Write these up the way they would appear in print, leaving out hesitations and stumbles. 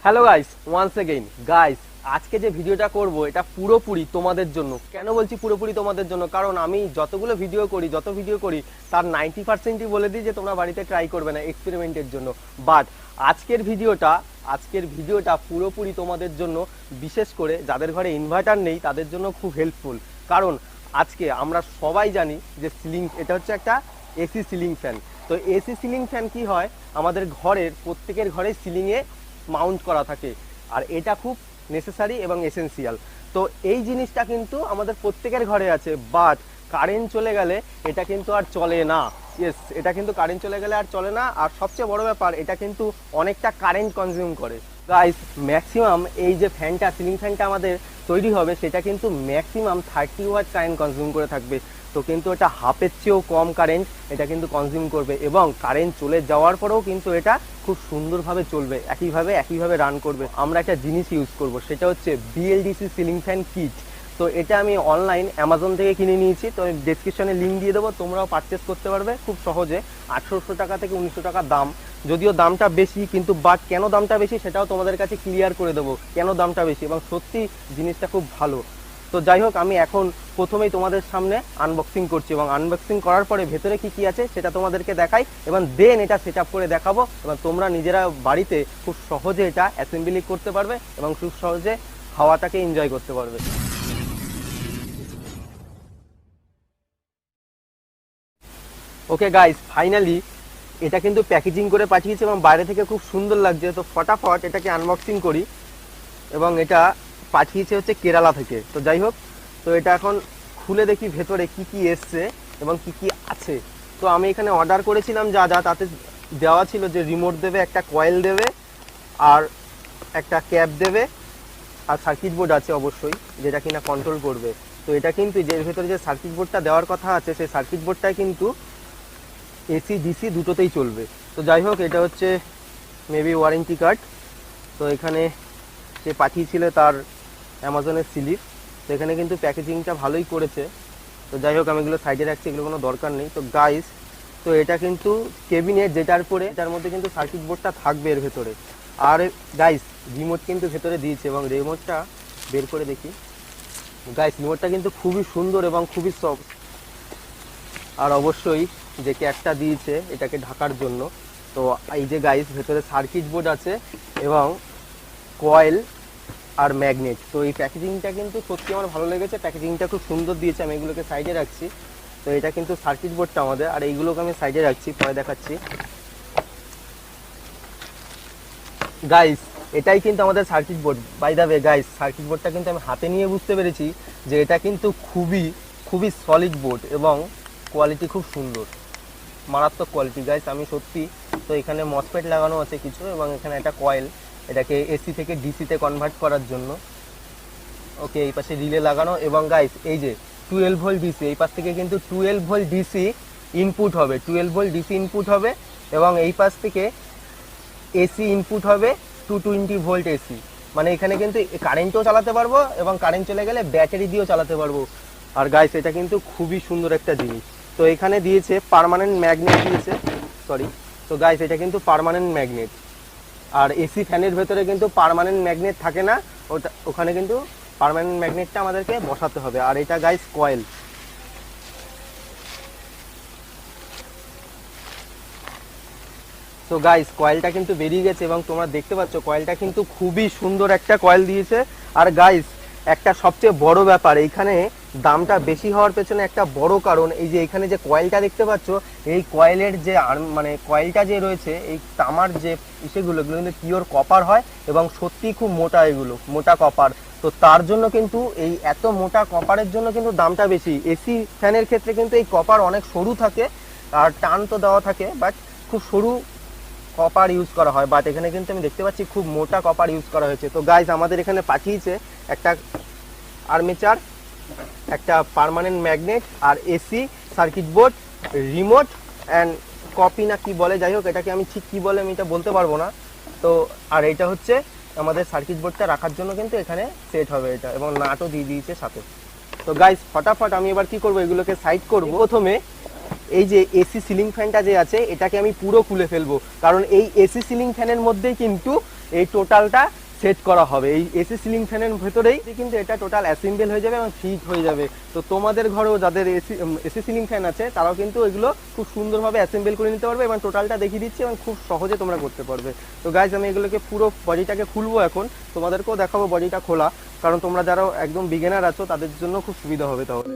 Hello guys, once again guys, আজকে যে ভিডিওটা করব এটা পুরোপুরি তোমাদের জন্য। কেন বলছি পুরোপুরি তোমাদের জন্য? কারণ আমি যত ভিডিও করি তার 90%ই বলে দিই যে তোমরা বাড়িতে ট্রাই করবে না এক্সপেরিমেন্টের জন্য। বাট আজকের ভিডিওটা পুরোপুরি তোমাদের জন্য, বিশেষ করে যাদের ঘরে ইনভার্টার নেই তাদের জন্য খুব হেল্পফুল। কারণ আজকে আমরা সবাই জানি যে এটা হচ্ছে একটা এসি সিলিং ফ্যান। তো এসি সিলিং ফ্যান কি হয়, আমাদের প্রত্যেকের ঘরে সিলিংয়ে মাউন্ট করা থাকে, আর এটা খুব নেসেসারি এবং এসেনশিয়াল। তো এই জিনিসটা কিন্তু আমাদের প্রত্যেকের ঘরে আছে, বাট কারেন্ট চলে গেলে এটা কিন্তু আর চলে না। এটা কিন্তু কারেন্ট চলে গেলে আর চলে না। আর সবচেয়ে বড় ব্যাপার, এটা কিন্তু অনেকটা কারেন্ট কনজিউম করে। গাইস, ম্যাক্সিমাম এই যে ফ্যানটা, সিলিং ফ্যানটা আমাদের তৈরি হবে, সেটা কিন্তু ম্যাক্সিমাম 30 ওয়াট কারেন্ট কনজিউম করে থাকবে। তো কিন্তু এটা হাফের চেয়েও কম কারেন্ট এটা কিন্তু কনজিউম করবে, এবং কারেন্ট চলে যাওয়ার পরেও কিন্তু এটা খুব সুন্দরভাবে চলবে, একইভাবে রান করবে। আমরা একটা জিনিস ইউজ করব, সেটা হচ্ছে বিএলডিসি সিলিং ফ্যান কিট। তো এটা আমি অনলাইন অ্যামাজন থেকে কিনে নিয়েছি। তো আমি ডেসক্রিপশনে লিঙ্ক দিয়ে দেবো, তোমরাও পারচেস করতে পারবে খুব সহজে। 1800 টাকা থেকে 1900 টাকা দাম, যদিও দামটা বেশি, কিন্তু বাট কেন দামটা বেশি সেটাও তোমাদের কাছে ক্লিয়ার করে দেবো কেন দামটা বেশি, এবং সত্যি জিনিসটা খুব ভালো। তো যাই হোক, আমি এখন প্রথমেই তোমাদের সামনে আনবক্সিং করছি, এবং আনবক্সিং করার পরে ভেতরে কি কি আছে সেটা তোমাদেরকে দেখাই, এবং দেন এটা সেট আপ করে দেখাবো, এবং তোমরা নিজেরা বাড়িতে খুব সহজে এটা অ্যাসেম্বলি করতে পারবে এবং খুব সহজে হাওয়াটাকে এনজয় করতে পারবে। ওকে গাইস, ফাইনালি এটা কিন্তু প্যাকেজিং করে পাঠিয়েছে এবং বাইরে থেকে খুব সুন্দর লাগছে। তো ফটাফট এটাকে আনবক্সিং করি, এবং এটা পাঠিয়েছে হচ্ছে কেরালা থেকে। তো যাই হোক, তো এটা এখন খুলে দেখি ভেতরে কি কি এসছে এবং কি কি আছে। তো আমি এখানে অর্ডার করেছিলাম যা তাতে দেওয়া ছিল যে রিমোট দেবে, একটা কয়েল দেবে, আর একটা ক্যাপ দেবে, আর সার্কিট বোর্ড আছে অবশ্যই, যেটা কিনা কন্ট্রোল করবে। তো এটা কিন্তু যে ভেতরে যে সার্কিট বোর্ডটা দেওয়ার কথা আছে, সেই সার্কিট বোর্ডটাই কিন্তু এসি ডিসি দুটোতেই চলবে। তো যাই হোক, এটা হচ্ছে মেবি ওয়ারেন্টি কার্ড। তো এখানে যে পাঠিয়েছিল তার অ্যামাজনের স্লিপ। তো এখানে কিন্তু প্যাকেজিংটা ভালোই করেছে। তো যাই হোক, আমি এগুলো সাইডে রাখছি, এগুলো কোনো দরকার নেই। তো গাইস, তো এটা কিন্তু কেবিনেট, এটার মধ্যে কিন্তু সার্কিট বোর্ডটা থাকবে এর ভেতরে। আর গাইস, রিমোট কিন্তু ভেতরে দিয়েছে, এবং রিমোটটা বের করে দেখি। গাইস, রিমোটটা কিন্তু খুবই সুন্দর এবং খুবই সফট। আর অবশ্যই যে ক্যাপটা দিয়েছে এটাকে ঢাকার জন্য। তো এই যে গাইস, ভেতরে সার্কিট বোর্ড আছে এবং কয়েল আর ম্যাগনেট। তো এই প্যাকেজিংটা কিন্তু সত্যি আমার ভালো লেগেছে, প্যাকেজিংটা খুব সুন্দর দিয়েছে। আমি এগুলোকে সাইডে রাখছি। তো এটা কিন্তু সার্কিট বোর্ডটা আমাদের, আর এইগুলোকে আমি সাইডে রাখছি, পরে দেখাচ্ছি। গাইস, এটাই কিন্তু আমাদের circuit board. By the way guys, circuit বোর্ডটা কিন্তু আমি হাতে নিয়ে বুঝতে পেরেছি যে এটা কিন্তু খুবই সলিড বোর্ড, এবং কোয়ালিটি খুব সুন্দর, মারাত্মক কোয়ালিটি গাইস। আমি সত্যি, তো এখানে মসফেট লাগানো আছে কিছু, এবং এখানে একটা কয়েল, এটাকে এসি থেকে ডিসিতে কনভার্ট করার জন্য। ওকে, এই পাশে রিলে লাগানো, এবং গাইস এই যে 12 ভোল্ট ডিসি, এই পাশ থেকে কিন্তু 12 ভোল্ট ডিসি ইনপুট হবে, 12 ভোল্ট ডিসি ইনপুট হবে, এবং এই পাশ থেকে এসি ইনপুট হবে 220 ভোল্ট এসি। মানে এখানে কিন্তু কারেন্টও চালাতে পারবো, এবং কারেন্ট চলে গেলে ব্যাটারি দিয়েও চালাতে পারবো। আর গাইস, এটা কিন্তু খুবই সুন্দর একটা জিনিস। তো এখানে দিয়েছে পার্মানেন্ট ম্যাগনেট দিয়েছে, সরি। তো গাইস, এটা কিন্তু পার্মানেন্ট ম্যাগনেট, আর এসি ফ্যানের ভেতরে কিন্তু পার্মানেন্ট ম্যাগনেট থাকে না, ওখানে কিন্তু পার্মানেন্ট ম্যাগনেটটা আমাদেরকে বসাতে হবে। আর এটা গাইস কয়েল। তো গাইস, কয়েলটা কিন্তু বেরিয়ে গেছে, এবং তোমরা দেখতে পাচ্ছ কয়েলটা কিন্তু খুবই সুন্দর একটা কয়েল দিয়েছে। আর গাইস, একটা সবচেয়ে বড় ব্যাপার, এইখানে দামটা বেশি হওয়ার পেছনে একটা বড় কারণ, এই যে এখানে যে কয়েলটা দেখতে পাচ্ছ, এই কয়েলের যে কয়েলটা যে রয়েছে, এই তামার যে এগুলো কিন্তু পিওর কপার হয়, এবং সত্যি খুব মোটা, এগুলো মোটা কপার। তো তার জন্য কিন্তু এই এত মোটা কপারের জন্য কিন্তু দামটা বেশি। এসি ফ্যানের ক্ষেত্রে কিন্তু এই কপার অনেক সরু থাকে, আর টান তো দেওয়া থাকে, বাট খুব সরু কপার ইউজ করা হয়। বাট এখানে কিন্তু আমি দেখতে পাচ্ছি খুব মোটা কপার ইউজ করা হয়েছে। তো গাইজ, আমাদের এখানে পাঠিয়েছে একটা আর্মেচার, একটা পার্মানেন্ট ম্যাগনেট, আর AC circuit board, remote and copy না কি বলে, যাই হোক, এটাকে আমি ঠিক কি বলে আমি এটা বলতে পারবো না। তো আর এটা হচ্ছে আমাদের সার্কিট বোর্ডটা রাখার জন্য কিন্তু এখানে সেট হবে এটা, এবং নাটও দিয়ে দিয়েছে সাথে। তো গাইজ, ফটাফট আমি এবার কি করবো, এগুলোকে সাইড করবো। প্রথমে এই যে এসি সিলিং ফ্যানটা যে আছে, এটাকে আমি পুরো খুলে ফেলবো, কারণ এই এসি সিলিং ফ্যানের মধ্যেই কিন্তু এই টোটালটা সেট করা হবে এই এসি সিলিং ফ্যানের ভেতরেই, কিন্তু এটা টোটাল অ্যাসেম্বল হয়ে যাবে এবং ফিট হয়ে যাবে। তো তোমাদের ঘরেও যাদের এসি সিলিং ফ্যান আছে তারাও কিন্তু এগুলো খুব সুন্দরভাবে অ্যাসেম্বল করে নিতে পারবে এবং টোটালটা দেখিয়ে দিচ্ছি এবং খুব সহজে তোমরা করতে পারবে। তো গাইজ আমি এগুলোকে পুরো বডিটাকে খুলবো, এখন তোমাদেরকেও দেখাবো বডিটা খোলা, কারণ তোমরা যারা একদম বিগিনার আছো তাদের জন্য খুব সুবিধা হবে তাহলে।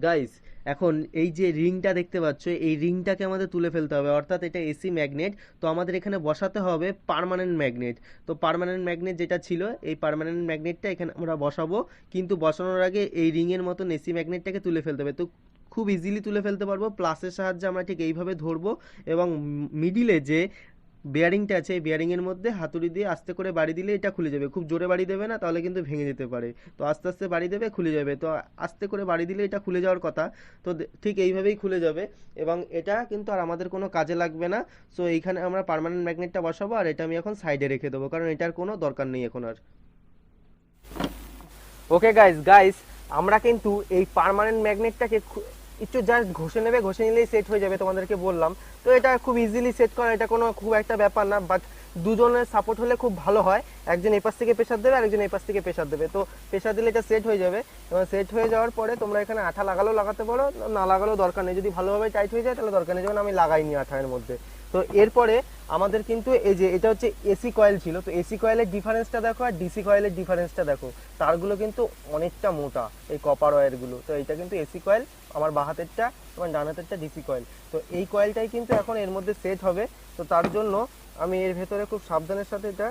গাইস এখন এই যে রিংটা দেখতে পাচ্ছ, এই রিংটাকে আমাদের তুলে ফেলতে হবে, অর্থাৎ এটা এসি ম্যাগনেট। তো আমাদের এখানে বসাতে হবে পার্মানেন্ট ম্যাগনেট। তো পার্মানেন্ট ম্যাগনেট যেটা ছিল, এই পার্মানেন্ট ম্যাগনেটটা এখানে আমরা বসাবো, কিন্তু বসানোর আগে এই রিংয়ের মতন এসি ম্যাগনেটটাকে তুলে ফেলতে হবে। তো খুব ইজিলি তুলে ফেলতে পারবো, প্লাসের সাহায্যে আমরা ঠিক এইভাবে ধরবো এবং মিডিলে যে বেয়ারিংটা আছে এই বেয়ারিংয়ের মধ্যে হাতুড়ি দিয়ে আস্তে করে বাড়ি দিলে এটা খুলে যাবে। খুব জোরে বাড়ি দেবে না, তাহলে কিন্তু ভেঙে যেতে পারে। তো আস্তে আস্তে বাড়ি দেবে, খুলে যাবে। তো আস্তে করে বাড়ি দিলে এটা খুলে যাওয়ার কথা। তো ঠিক এইভাবেই খুলে যাবে এবং এটা কিন্তু আর আমাদের কোনো কাজে লাগবে না। সো এইখানে আমরা পার্মানেন্ট ম্যাগনেটটা বসাবো আর এটা আমি এখন সাইডে রেখে দেবো, কারণ এটার কোনো দরকার নেই এখন আর। ওকে গাইস আমরা কিন্তু এই পার্মানেন্ট ম্যাগনেটটাকে একটু জাস্ট ঘষে নেবে, ঘষে নিলেই সেট হয়ে যাবে, তোমাদেরকে বললাম। তো এটা খুব ইজিলি সেট করা, এটা কোনো খুব একটা ব্যাপার না, বাট দুজনের সাপোর্ট হলে খুব ভালো হয়। একজন এই পাশ থেকে প্রেসার দেবে, আরেকজন এই পাশ থেকে প্রেসার দেবে। তো প্রেসার দিলে এটা সেট হয়ে যাবে এবং সেট হয়ে যাওয়ার পরে তোমরা এখানে আঠা লাগালেও লাগাতে পারো, না লাগালেও দরকার নেই। যদি ভালোভাবে টাইট হয়ে যায় তাহলে দরকার নেই, যেমন আমি লাগাইনি আঠার মধ্যে। তো এরপরে আমাদের কিন্তু এই যে এটা হচ্ছে এসি কয়েল ছিল, তো এসি কয়েলের ডিফারেন্সটা দেখো আর ডিসি কয়েলের ডিফারেন্সটা দেখো। তারগুলো কিন্তু অনেকটা মোটা, এই কপার ওয়্যারগুলো। তো এটা কিন্তু এসি কয়েল, আমার বাঁ হাতেরটা এবং ডান হাতেরটা ডিসি কয়েল। তো এই কয়েলটাই কিন্তু এখন এর মধ্যে সেট হবে। তো তার জন্য আমি এর ভেতরে খুব সাবধানের সাথে এটা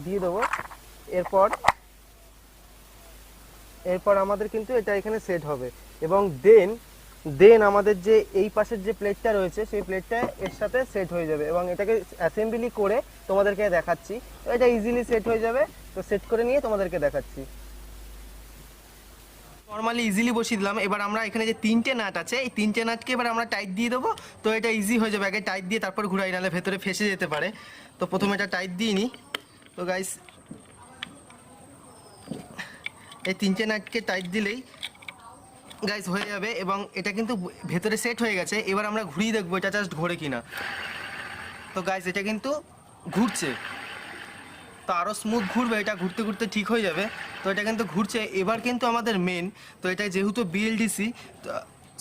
দিয়ে দেবো। এরপর আমাদের কিন্তু এটা এখানে সেট হবে এবং দেন আমাদের যে এই পাশের যে প্লেটটা রয়েছে সেই প্লেটটা এর সাথে সেট হয়ে যাবে এবং এটাকে অ্যাসেম্বলি করে তোমাদেরকে দেখাচ্ছি। তো এটা ইজিলি সেট হয়ে যাবে। তো সেট করে নিয়ে তোমাদেরকে দেখাচ্ছি। নর্মালি ইজিলি বসিয়ে দিলাম। এবার আমরা এখানে যে তিনটে নাট আছে, এই তিনটে নাটকে এবার আমরা টাইট দিয়ে দেবো। তো এটা ইজি হয়ে যাবে, আগে টাইট দিয়ে তারপর ঘুরাই, নাহলে ভেতরে ফেসে যেতে পারে। তো প্রথমে এটা টাইট দিয়ে নিই। তো গাইস এই তিনটে নাটকে টাইট দিলেই গাইস হয়ে যাবে এবং এটা কিন্তু ভেতরে সেট হয়ে গেছে। এবার আমরা ঘুরিয়ে দেখবো এটা জাস্ট ঘোরে কিনা। তো গাইস এটা কিন্তু ঘুরছে, তো আরও স্মুথ ঘুরবে, এটা ঘুরতে ঘুরতে ঠিক হয়ে যাবে। তো এটা কিন্তু ঘুরছে। এবার কিন্তু আমাদের মেন, তো এটা যেহেতু বিএলডিসি,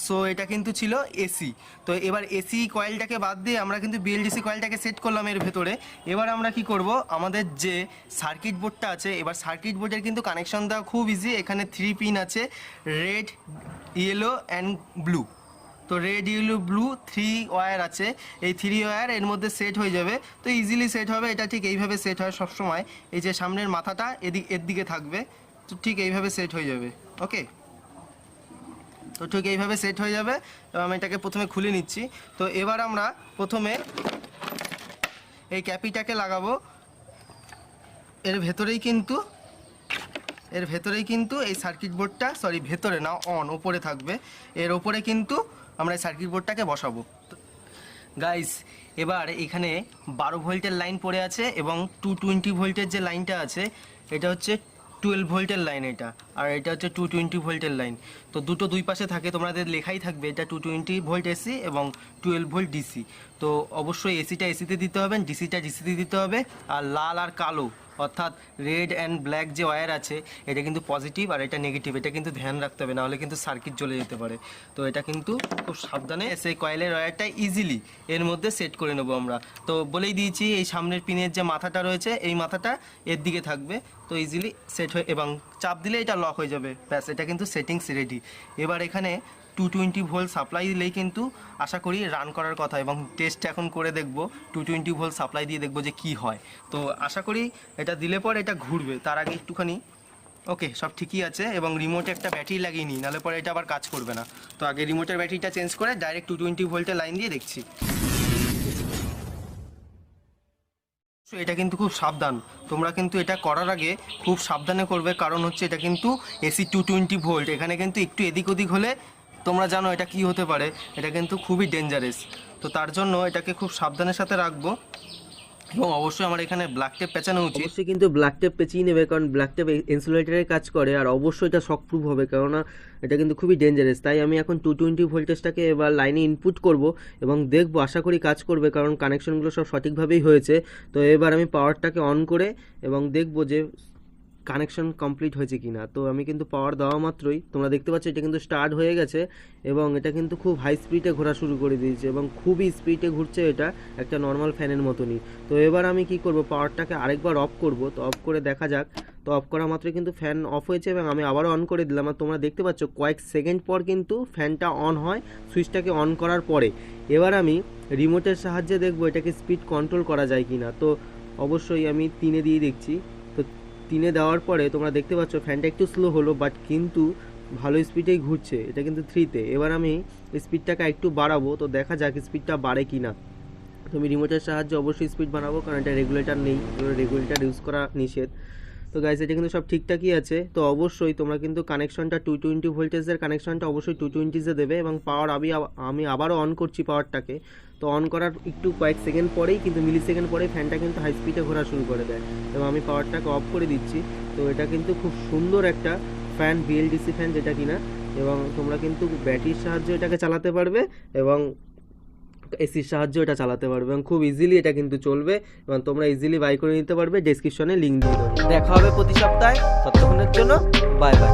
সো এটা কিন্তু ছিল এসি। তো এবার এসি কয়েলটাকে বাদ দিয়ে আমরা কিন্তু বিএলডিসি কয়েলটাকে সেট করলাম এর ভেতরে। এবার আমরা কি করব, আমাদের যে সার্কিট বোর্ডটা আছে, এবার সার্কিট বোর্ডের কিন্তু কানেকশন দেওয়া খুব ইজি। এখানে 3 পিন আছে, রেড, ইয়েলো অ্যান্ড ব্লু। তো রেড, ইয়েলো, ব্লু 3 ওয়্যার আছে। এই 3 ওয়্যার এর মধ্যে সেট হয়ে যাবে। তো ইজিলি সেট হবে। এটা ঠিক এইভাবে সেট হয় সবসময়, এই যে সামনের মাথাটা এর দিকে থাকবে। তো ঠিক এইভাবে সেট হয়ে যাবে। ওকে, তো ঠিক এইভাবে সেট হয়ে যাবে। আমি এটাকে প্রথমে খুলে নিচ্ছি। তো এবার আমরা প্রথমে এই ক্যাপিটাকে লাগাবো। এর ভেতরেই কিন্তু এই সার্কিট বোর্ডটা, সরি ভেতরে না, ওপরে থাকবে। এর ওপরে কিন্তু আমরা এই সার্কিট বোর্ডটাকে বসাবো। গাইস এবার এখানে 12 ভোল্টের লাইন পড়ে আছে এবং 220 ভোল্টের যে লাইনটা আছে এটা হচ্ছে 12 ভোল্টের লাইন এটা, আর এটা হচ্ছে 220 ভোল্টের লাইন। তো দুটো দুই পাশে থাকে, তোমাদের লেখাই থাকবে এটা 220 ভোল্ট এসি এবং 12 ভোল্ট ডিসি। তো অবশ্যই এসিটা এসিতে দিতে হবে, ডিসিটা ডিসিতে দিতে হবে। আর লাল আর কালো অর্থাৎ রেড অ্যান্ড ব্ল্যাক যে ওয়্যার আছে এটা কিন্তু পজিটিভ আর এটা নেগেটিভ, এটা কিন্তু ধ্যান রাখতে হবে, নাহলে কিন্তু সার্কিট জ্বলে যেতে পারে। তো এটা কিন্তু খুব সাবধানে সেই কয়েলের ওয়্যারটা ইজিলি এর মধ্যে সেট করে নেবো আমরা। তো বলেই দিয়েছি এই সামনের পিনের যে মাথাটা রয়েছে এই মাথাটা এর দিকে থাকবে, তো ইজিলি সেট হয়ে এবং চাপ দিলে এটা লক হয়ে যাবে, ব্যাস এটা কিন্তু সেটিংস রেডি। এবার এখানে 220 ভোল্ট সাপ্লাই দিলেই কিন্তু আশা করি রান করার কথা, এবং টেস্ট এখন করে দেখব 220 ভোল্ট সাপ্লাই দিয়ে দেখব যে কি হয়। তো আশা করি এটা দিলে পরে এটা ঘুরবে, তার আগে একটুখানি ওকে সব ঠিকই আছে, এবং রিমোটে একটা ব্যাটারি লাগিয়ে নিই, নাহলে পরে এটা আবার কাজ করবে না। তো আগে রিমোটের ব্যাটারিটা চেঞ্জ করে ডাইরেক্ট 220 ভোল্টের লাইন দিয়ে দেখছি। এটা কিন্তু খুব সাবধান, তোমরা কিন্তু এটা করার আগে খুব সাবধানে করবে, কারণ হচ্ছে এটা কিন্তু এসি 220 ভোল্ট, এখানে কিন্তু একটু এদিক ওদিক হলে তোমরা জানো এটা কি হতে পারে, এটা কিন্তু খুবই ডেঞ্জারাস। তো তার জন্য এটাকে খুব সাবধানের সাথে রাখবো, এবং অবশ্যই আমার এখানে ব্ল্যাক টেপ পেঁচানো উচিত। অবশ্যই কিন্তু ব্ল্যাক টেপ পেঁচিয়ে নেবে, কারণ ব্ল্যাক টেপ ইনসুলেটরের কাজ করে, আর অবশ্যই এটা শকপ্রুফ হবে, কেননা এটা কিন্তু খুবই ডেঞ্জারাস। তাই আমি এখন 220 ভোল্টেজটাকে এবার লাইনে ইনপুট করব এবং দেখব, আশা করি কাজ করবে, কারণ কানেকশনগুলো সব সঠিকভাবেই হয়েছে। তো এবার আমি পাওয়ারটাকে অন করে এবং দেখব যে কানেকশন কমপ্লিট হয়েছে কিনা। তো আমি কিন্তু পাওয়ার দেওয়া মাত্রই তোমরা দেখতে পাচ্ছ এটা কিন্তু স্টার্ট হয়ে গেছে, এবং এটা কিন্তু খুব হাই স্পিডে ঘোরা শুরু করে দিয়েছে, এবং খুবই স্পিডে ঘুরছে, এটা একটা নর্মাল ফ্যানের মতনই। তো এবার আমি কি করব, পাওয়ারটাকে আরেকবার অফ করব। তো অফ করে দেখা যাক। তো অফ করা মাত্রই কিন্তু ফ্যান অফ হয়েছে, এবং আমি আবারও অন করে দিলাম, আর তোমরা দেখতে পাচ্ছ কয়েক সেকেন্ড পর কিন্তু ফ্যানটা অন হয় সুইচটাকে অন করার পরে। এবার আমি রিমোটের সাহায্যে দেখব এটাকে স্পিড কন্ট্রোল করা যায় কিনা। তো অবশ্যই আমি 3-এ দিয়ে দেখছি। তো 3-এ দেওয়ার পরে তোমরা দেখতে পাচ্ছ ফ্যানটা একটু স্লো হলো, বাট কিন্তু ভালো স্পিডেই ঘুরছে, এটা কিন্তু 3-তে। এবার আমি স্পিডটাকে একটু বাড়াবো, তো দেখা যাক স্পিডটা বাড়ে কিনা। তো আমি রিমোটের সাহায্যে অবশ্যই স্পিড বাড়াবো, কারণ এটা রেগুলেটর নেই, রেগুলেটর ইউজ করা নিষেধ। তো গাইস এটা কিন্তু সব ঠিকঠাকই আছে। তো অবশ্যই তোমরা কিন্তু কানেকশনটা 220 ভোল্টেজের কানেকশনটা অবশ্যই 220-এ দেবে, এবং পাওয়ার আমি আবারও অন করছি পাওয়ারটাকে। তো অন করার একটু কয়েক সেকেন্ড পরেই কিন্তু মিলি সেকেন্ড পরেই ফ্যানটা কিন্তু হাই স্পিডে ঘোরা শুরু করে দেয়, এবং আমি পাওয়ারটাকে অফ করে দিচ্ছি। তো এটা কিন্তু খুব সুন্দর একটা ফ্যান, বিএলডিসি ফ্যান যেটা কিনা, এবং তোমরা কিন্তু ব্যাটারির সাহায্যে এটাকে চালাতে পারবে এবং এসির সাহায্যে এটা চালাতে পারবে, এবং খুব ইজিলি এটা কিন্তু চলবে, এবং তোমরা ইজিলি বাই করে নিতে পারবে। ডেসক্রিপশনে লিঙ্ক দিয়ে দেবো। দেখা হবে প্রতি সপ্তাহে, ততক্ষণের জন্য বাই বাই।